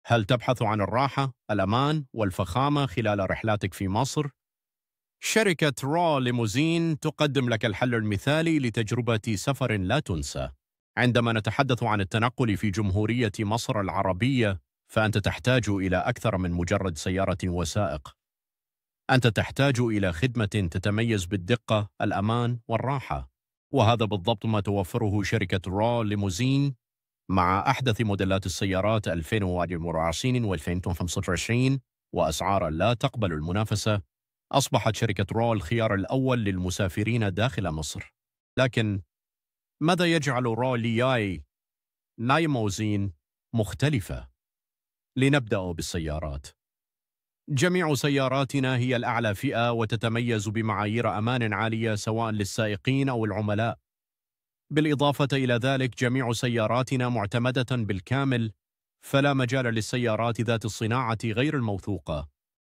هل تبحث عن الراحة، الأمان والفخامة خلال رحلاتك في مصر؟ شركة رو ليموزين تقدم لك الحل المثالي لتجربة سفر لا تنسى. عندما نتحدث عن التنقل في جمهورية مصر العربية، فأنت تحتاج إلى أكثر من مجرد سيارة وسائق. أنت تحتاج إلى خدمة تتميز بالدقة، الأمان والراحة، وهذا بالضبط ما توفره شركة رو ليموزين مع أحدث موديلات السيارات 2024 و2025 وأسعار لا تقبل المنافسة. أصبحت شركة رو الخيار الأول للمسافرين داخل مصر. لكن ماذا يجعل رو ليموزين مختلفة؟ لنبدأ بالسيارات. جميع سياراتنا هي الأعلى فئة وتتميز بمعايير أمان عالية سواء للسائقين أو العملاء. بالإضافة إلى ذلك جميع سياراتنا معتمدة بالكامل، فلا مجال للسيارات ذات الصناعة غير الموثوقة